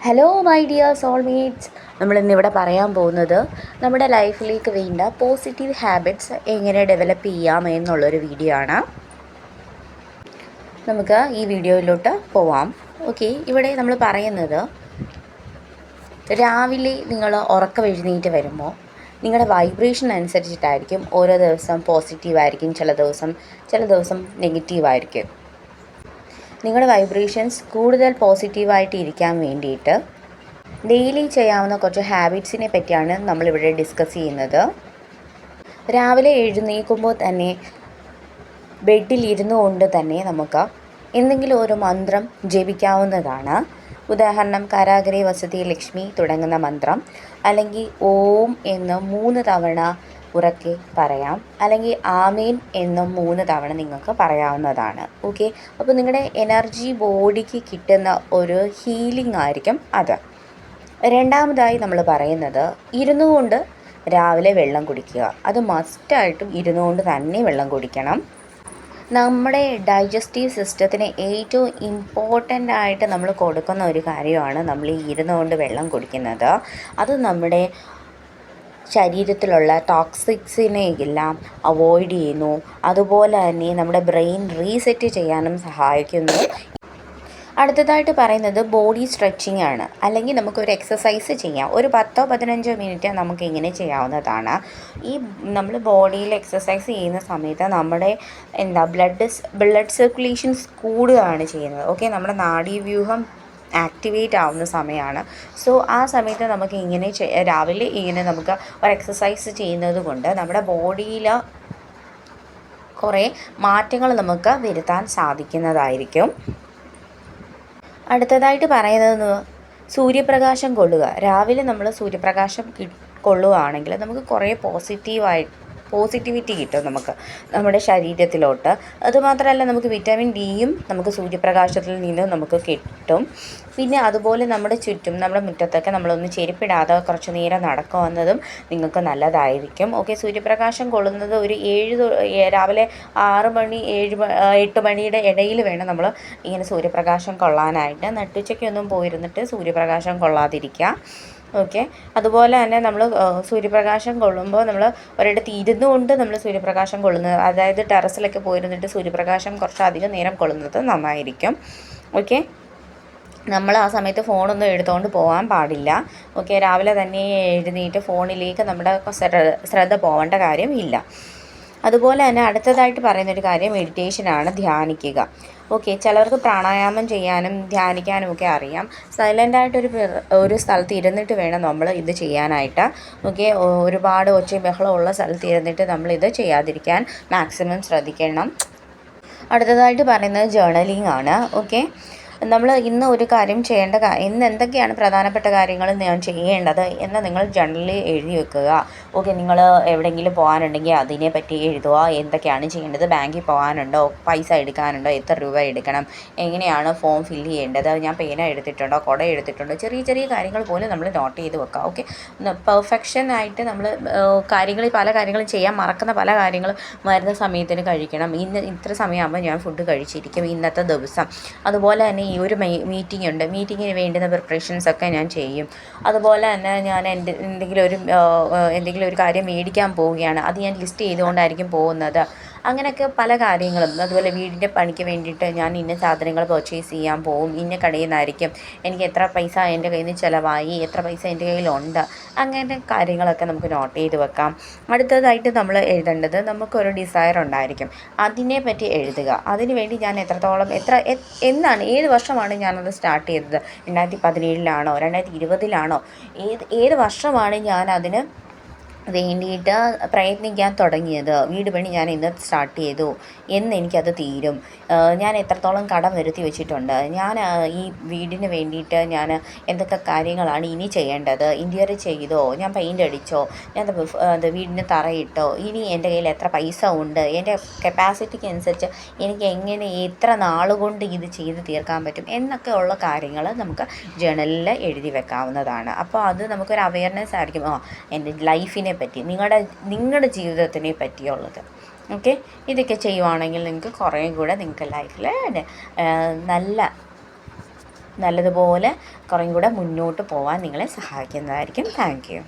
Hello my dear soulmates. നമ്മളിന്നിവിടെ പറയാൻ പോകുന്നത് നമ്മുടെ ലൈഫിലേക്ക് വേണ്ട പോസിറ്റീവ് ഹാബിറ്റ്സ് എങ്ങനെ ഡെവലപ്പ് ചെയ്യാം എന്നുള്ളൊരു വീഡിയോ ആണ്. നമുക്ക് ഈ വീഡിയോയിലോട്ട് പോവാം. ഓക്കെ, ഇവിടെ നമ്മൾ പറയുന്നത് രാവിലെ നിങ്ങൾ ഉറക്കം എഴുന്നേറ്റ് വരുമ്പോൾ നിങ്ങളുടെ വൈബ്രേഷൻ അനുസരിച്ചിട്ടായിരിക്കും ഓരോ ദിവസം പോസിറ്റീവായിരിക്കും, ചില ദിവസം നെഗറ്റീവായിരിക്കും. നിങ്ങളുടെ വൈബ്രേഷൻസ് കൂടുതൽ പോസിറ്റീവായിട്ട് ഇരിക്കാൻ വേണ്ടിയിട്ട് ഡെയിലി ചെയ്യാവുന്ന കുറച്ച് ഹാബിറ്റ്സിനെ പറ്റിയാണ് നമ്മളിവിടെ ഡിസ്കസ് ചെയ്യുന്നത്. രാവിലെ എഴുന്നേൽക്കുമ്പോൾ തന്നെ ബെഡിലിരുന്നു കൊണ്ട് തന്നെ നമുക്ക് എന്തെങ്കിലും ഒരു മന്ത്രം ജപിക്കാവുന്നതാണ്. ഉദാഹരണം കരാഗ്രേ വസതി ലക്ഷ്മി തുടങ്ങുന്ന മന്ത്രം, അല്ലെങ്കിൽ ഓം എന്ന് 3 തവണ ഉറക്കെ പറയാം, അല്ലെങ്കിൽ ആമേൻ എന്നും 3 തവണ നിങ്ങൾക്ക് പറയാവുന്നതാണ്. ഓക്കെ, അപ്പോൾ നിങ്ങളുടെ എനർജി ബോഡിക്ക് കിട്ടുന്ന ഒരു ഹീലിംഗ് ആയിരിക്കും അത്. രണ്ടാമതായി നമ്മൾ പറയുന്നത് ഇരുന്നു കൊണ്ട് രാവിലെ വെള്ളം കുടിക്കുക. അത് മസ്റ്റായിട്ടും ഇരുന്നു കൊണ്ട് തന്നെ വെള്ളം കുടിക്കണം. നമ്മുടെ ഡൈജസ്റ്റീവ് സിസ്റ്റത്തിന് ഏറ്റവും ഇമ്പോർട്ടൻ്റ് ആയിട്ട് നമ്മൾ കൊടുക്കുന്ന ഒരു കാര്യമാണ് നമ്മൾ ഈ ഇരുന്നു കൊണ്ട് വെള്ളം കുടിക്കുന്നത്. അത് നമ്മുടെ ശരീരത്തിലുള്ള ടോക്സിക്സിനെ എല്ലാം അവോയ്ഡ് ചെയ്യുന്നു. അതുപോലെ തന്നെ നമ്മുടെ ബ്രെയിൻ റീസെറ്റ് ചെയ്യാനും സഹായിക്കുന്നു. അടുത്തതായിട്ട് പറയുന്നത് ബോഡി സ്ട്രെച്ചിങ് ആണ്. അല്ലെങ്കിൽ നമുക്കൊരു എക്സസൈസ് ചെയ്യാം. ഒരു 10-15 മിനിറ്റ് നമുക്ക് ഇങ്ങനെ ചെയ്യാവുന്നതാണ്. ഈ നമ്മൾ ബോഡിയിൽ എക്സസൈസ് ചെയ്യുന്ന സമയത്ത് നമ്മുടെ ബ്ലഡ് സർക്കുലേഷൻസ് കൂടുകയാണ് ചെയ്യുന്നത്. ഓക്കെ, നമ്മുടെ നാഡീവ്യൂഹം ആക്ടിവേറ്റ് ആവുന്ന സമയമാണ്. സോ ആ സമയത്ത് നമുക്ക് ഇങ്ങനെ രാവിലെ ഇങ്ങനെ നമുക്ക് ഒരു എക്സസൈസ് ചെയ്യുന്നത് കൊണ്ട് നമ്മുടെ ബോഡിയിൽ കുറേ മാറ്റങ്ങൾ നമുക്ക് വരുത്താൻ സാധിക്കുന്നതായിരിക്കും. അടുത്തതായിട്ട് പറയുന്നത് സൂര്യപ്രകാശം കൊള്ളുക. രാവിലെ നമ്മൾ സൂര്യപ്രകാശം കൊള്ളുകയാണെങ്കിൽ നമുക്ക് കുറേ പോസിറ്റിവിറ്റി കിട്ടും നമുക്ക് നമ്മുടെ ശരീരത്തിലോട്ട്. അതുമാത്രമല്ല നമുക്ക് വിറ്റാമിൻ ഡിയും നമുക്ക് സൂര്യപ്രകാശത്തിൽ നിന്ന് നമുക്ക് കിട്ടും. പിന്നെ അതുപോലെ നമ്മുടെ ചുറ്റും നമ്മുടെ മുറ്റത്തൊക്കെ നമ്മളൊന്ന് ചെരുപ്പിടാതെ കുറച്ച് നേരം നടക്കുന്നതും നിങ്ങൾക്ക് നല്ലതായിരിക്കും. ഓക്കെ, സൂര്യപ്രകാശം കൊള്ളുന്നത് ഒരു രാവിലെ 6 മണി 8 മണിയുടെ ഇടയിൽ വേണം നമ്മൾ ഇങ്ങനെ സൂര്യപ്രകാശം കൊള്ളാനായിട്ട്. നട്ടുച്ചയ്ക്കൊന്നും പോയിരുന്നിട്ട് സൂര്യപ്രകാശം കൊള്ളാതിരിക്കുക. ഓക്കെ, അതുപോലെ തന്നെ നമ്മൾ സൂര്യപ്രകാശം കൊള്ളുമ്പോൾ നമ്മൾ ഒരിടത്ത് ഇരുന്നു കൊണ്ട് നമ്മൾ സൂര്യപ്രകാശം കൊള്ളുന്നത്, അതായത് ടെറസിലൊക്കെ പോയിരുന്നിട്ട് സൂര്യപ്രകാശം കുറച്ചധികം നേരം കൊള്ളുന്നത് നന്നായിരിക്കും. ഓക്കെ, നമ്മൾ ആ സമയത്ത് ഫോണൊന്നും എടുത്തുകൊണ്ട് പോകാൻ പാടില്ല. ഓക്കെ, രാവിലെ തന്നെ എഴുന്നേറ്റ് ഫോണിലേക്ക് നമ്മുടെ ശ്രദ്ധ പോകേണ്ട കാര്യമില്ല. അതുപോലെ തന്നെ അടുത്തതായിട്ട് പറയുന്നൊരു കാര്യം മെഡിറ്റേഷനാണ്, ധ്യാനിക്കുക. ഓക്കെ, ചിലർക്ക് പ്രാണായാമം ചെയ്യാനും ധ്യാനിക്കാനും ഒക്കെ അറിയാം. സൈലൻ്റായിട്ടൊരു സ്ഥലത്ത് ഇരുന്നിട്ട് വേണം നമ്മൾ ഇത് ചെയ്യാനായിട്ട്. ഓക്കെ, ഒരുപാട് ഒച്ചയും ബഹളമുള്ള സ്ഥലത്ത് ഇരുന്നിട്ട് നമ്മളിത് ചെയ്യാതിരിക്കാൻ മാക്സിമം ശ്രദ്ധിക്കണം. അടുത്തതായിട്ട് പറയുന്നത് ജേർണലിംഗ് ആണ്. ഓക്കെ, നമ്മൾ ഇന്ന് ഒരു കാര്യം ഇന്ന് എന്തൊക്കെയാണ് പ്രധാനപ്പെട്ട കാര്യങ്ങൾ ഞാൻ ചെയ്യേണ്ടത് എന്ന് നിങ്ങൾ ജേർണലിൽ എഴുതി വെക്കുക. ഓക്കെ, നിങ്ങൾ എവിടെയെങ്കിലും പോകാനുണ്ടെങ്കിൽ അതിനെപ്പറ്റി എഴുതുക. എന്തൊക്കെയാണ് ചെയ്യേണ്ടത്, ബാങ്കിൽ പോകാനുണ്ടോ, പൈസ എടുക്കാനുണ്ടോ, എത്ര രൂപ എടുക്കണം, എങ്ങനെയാണ് ഫോം ഫില്ല് ചെയ്യേണ്ടത്, ഞാൻ പേന എടുത്തിട്ടുണ്ടോ, കുട എടുത്തിട്ടുണ്ടോ, ചെറിയ ചെറിയ കാര്യങ്ങൾ പോലും നമ്മൾ നോട്ട് ചെയ്ത് വെക്കുക. ഓക്കെ, പെർഫെക്ഷനായിട്ട് നമ്മൾ പല കാര്യങ്ങളും ചെയ്യാൻ മറക്കുന്ന പല കാര്യങ്ങളും വരുന്ന സമയത്തിന് കഴിക്കണം. ഇത്ര സമയമാകുമ്പോൾ ഞാൻ ഫുഡ് കഴിച്ചിരിക്കും ഇന്നത്തെ ദിവസം. അതുപോലെ തന്നെ ഈ ഒരു മീറ്റിങ്ങിന് വേണ്ടുന്ന പ്രിപ്പറേഷൻസൊക്കെ ഞാൻ ചെയ്യും. അതുപോലെ തന്നെ ഞാൻ എന്തെങ്കിലും ഒരു കാര്യം മേടിക്കാൻ പോവുകയാണ്, അത് ഞാൻ ലിസ്റ്റ് ചെയ്തുകൊണ്ടായിരിക്കും പോകുന്നത്. അങ്ങനെയൊക്കെ പല കാര്യങ്ങളും. അതുപോലെ വീടിൻ്റെ പണിക്ക് വേണ്ടിയിട്ട് ഞാൻ ഇന്ന സാധനങ്ങൾ പർച്ചേസ് ചെയ്യാൻ പോകും, ഇന്ന കടയിൽ നിന്നായിരിക്കും, എനിക്ക് എത്ര പൈസ എൻ്റെ കയ്യിൽ നിന്ന് ചിലവായി, എത്ര പൈസ എൻ്റെ കയ്യിലുണ്ട്, അങ്ങനെ കാര്യങ്ങളൊക്കെ നമുക്ക് നോട്ട് ചെയ്ത് വെക്കാം. അടുത്തതായിട്ട് നമ്മൾ എഴുതേണ്ടത്, നമുക്കൊരു ഡിസയർ ഉണ്ടായിരിക്കും, അതിനെപ്പറ്റി എഴുതുക. അതിനുവേണ്ടി ഞാൻ എന്നാണ്, ഏത് വർഷമാണ് ഞാനത് സ്റ്റാർട്ട് ചെയ്തത്, 2017 2020 ഏത് വർഷമാണ് ഞാനതിന് വേണ്ടിയിട്ട് പ്രയത്നിക്കാൻ തുടങ്ങിയത്, വീട് പണി ഞാൻ ഇന്ന് സ്റ്റാർട്ട് ചെയ്തു, എനിക്കത് തീരും, ഞാൻ എത്രത്തോളം കടം വരുത്തി വെച്ചിട്ടുണ്ട്, ഞാൻ ഈ വീടിന് വേണ്ടിയിട്ട് ഞാൻ എന്തൊക്കെ കാര്യങ്ങളാണ് ഇനി ചെയ്യേണ്ടത്, ഇൻറ്റീരിയർ ചെയ്തോ, ഞാൻ പെയിൻ്റ് അടിച്ചോ, ഞാൻ വീടിന് തറയിട്ടോ, ഇനി എൻ്റെ കയ്യിൽ എത്ര പൈസ ഉണ്ട്, എൻ്റെ കപ്പാസിറ്റിക്ക് അനുസരിച്ച് എനിക്ക് എത്ര നാളുകൊണ്ട് ഇത് ചെയ്ത് തീർക്കാൻ പറ്റും എന്നൊക്കെ ഉള്ള കാര്യങ്ങൾ നമുക്ക് ജേർണലിൽ എഴുതി വെക്കാവുന്നതാണ്. അപ്പോൾ അത് നമുക്കൊരു അവയർനെസ് ആയിരിക്കും, എൻ്റെ ലൈഫിനെ പറ്റി, നിങ്ങളുടെ ജീവിതത്തിനെ പറ്റിയുള്ളത്. ഓക്കെ, ഇതൊക്കെ ചെയ്യുവാണെങ്കിൽ നിങ്ങൾക്ക് കുറേ കൂടെ നിങ്ങൾക്ക് ലൈഫിൽ നല്ല നല്ലതുപോലെ കുറേയും കൂടെ മുന്നോട്ട് പോകാൻ നിങ്ങളെ സഹായിക്കുന്നതായിരിക്കും. Thank you.